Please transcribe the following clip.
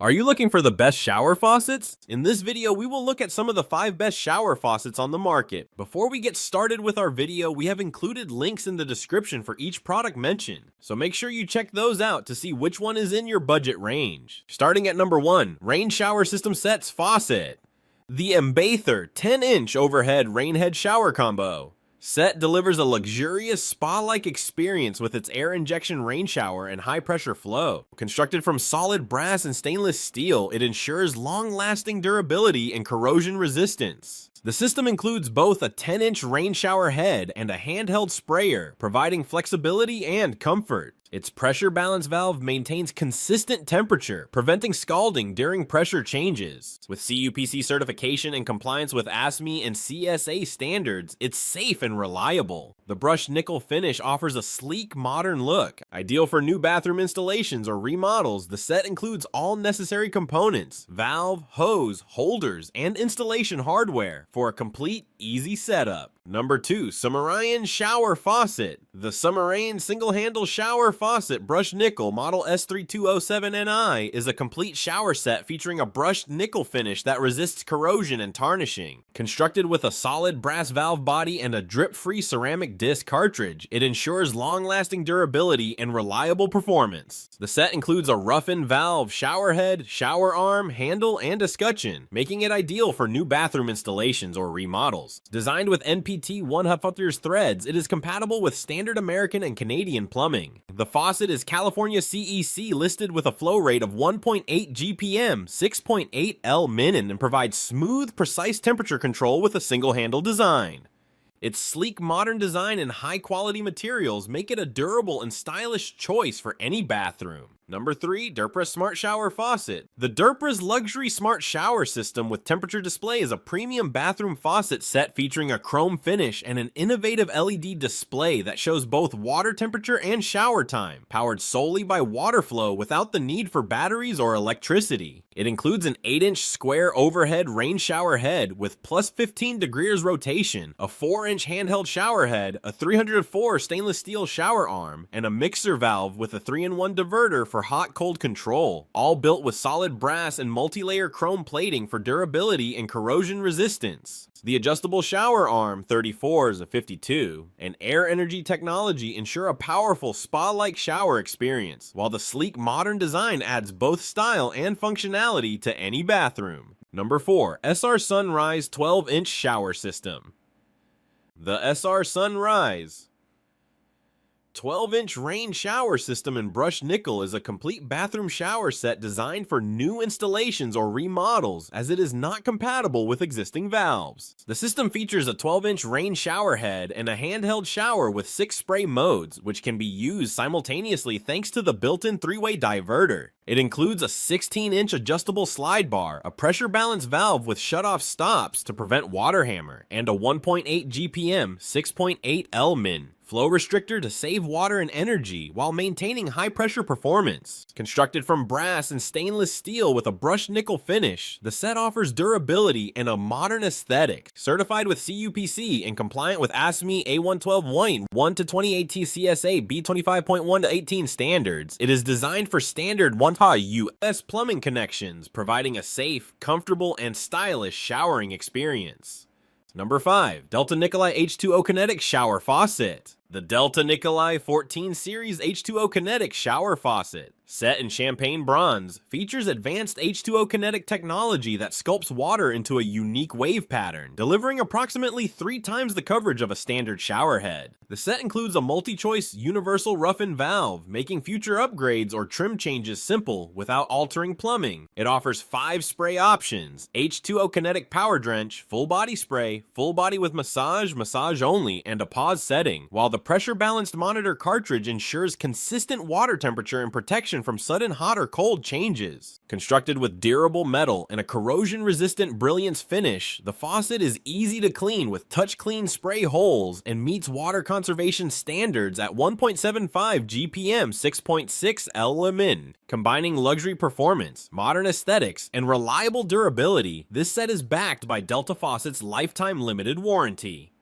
Are you looking for the best shower faucets? In this video, we will look at some of the 5 best shower faucets on the market. Before we get started with our video, we have included links in the description for each product mentioned, so make sure you check those out to see which one is in your budget range. Starting at number 1, Rain Shower System Sets Faucet. The EMBATHER 10-inch overhead Rainhead shower combo. Set delivers a luxurious spa-like experience with its air injection rain shower and high-pressure flow. Constructed from solid brass and stainless steel, it ensures long-lasting durability and corrosion resistance. The system includes both a 10-inch rain shower head and a handheld sprayer, providing flexibility and comfort. Its pressure balance valve maintains consistent temperature, preventing scalding during pressure changes. With CUPC certification and compliance with ASME and CSA standards, it's safe and reliable. The brushed nickel finish offers a sleek, modern look. Ideal for new bathroom installations or remodels, the set includes all necessary components: valve, hose, holders, and installation hardware for a complete, easy setup. Number 2, Sumerain Shower Faucet. The Sumerain single-handle shower faucet brushed nickel model S3207NI is a complete shower set featuring a brushed nickel finish that resists corrosion and tarnishing. Constructed with a solid brass valve body and a drip-free ceramic disc cartridge, it ensures long-lasting durability and reliable performance. The set includes a rough-in valve, shower head, shower arm, handle, and escutcheon, making it ideal for new bathroom installations or remodels. Designed with NPT 100 threads, it is compatible with standard American and Canadian plumbing. The faucet is California CEC listed with a flow rate of 1.8 GPM, 6.8 L min, and provides smooth, precise temperature control with a single handle design. Its sleek, modern design and high-quality materials make it a durable and stylish choice for any bathroom. Number 3, Derpras Smart Shower Faucet. The Derpras Luxury Smart Shower System with temperature display is a premium bathroom faucet set featuring a chrome finish and an innovative LED display that shows both water temperature and shower time, powered solely by water flow without the need for batteries or electricity. It includes an 8-inch square overhead rain shower head with plus 15 degrees rotation, a 4-inch handheld shower head, a 304 stainless steel shower arm, and a mixer valve with a 3-in-1 diverter for hot-cold control, all built with solid brass and multi-layer chrome plating for durability and corrosion resistance. The adjustable shower arm, 34s of 52, and air energy technology ensure a powerful spa-like shower experience, while the sleek modern design adds both style and functionality to any bathroom. Number 4, SR Sunrise 12-inch shower system. The SR Sunrise 12-inch rain shower system in brushed nickel is a complete bathroom shower set designed for new installations or remodels, as it is not compatible with existing valves. The system features a 12-inch rain shower head and a handheld shower with 6 spray modes, which can be used simultaneously thanks to the built-in 3-way diverter. It includes a 16-inch adjustable slide bar, a pressure balance valve with shut-off stops to prevent water hammer, and a 1.8 GPM, 6.8 L min flow restrictor to save water and energy while maintaining high-pressure performance. Constructed from brass and stainless steel with a brushed nickel finish, the set offers durability and a modern aesthetic. Certified with CUPC and compliant with ASME A112 1-2018 CSA B25.1-18 standards, it is designed for standard 1TA US plumbing connections, providing a safe, comfortable, and stylish showering experience. Number 5, Delta Nikolai H2O Kinetic Shower Faucet. The Delta Nikolai 14 Series H2O Kinetic Shower Faucet, set in champagne bronze, features advanced H2O kinetic technology that sculpts water into a unique wave pattern, delivering approximately 3 times the coverage of a standard shower head. The set includes a multi-choice universal rough-in valve, making future upgrades or trim changes simple without altering plumbing. It offers 5 spray options: H2O kinetic power drench, full body spray, full body with massage, massage only, and a pause setting, while the pressure balanced monitor cartridge ensures consistent water temperature and protection from sudden hot or cold changes. Constructed with durable metal and a corrosion-resistant brilliance finish, the faucet is easy to clean with touch-clean spray holes and meets water conservation standards at 1.75 GPM, 6.6 L min. Combining luxury performance, modern aesthetics, and reliable durability, this set is backed by Delta Faucet's lifetime limited warranty.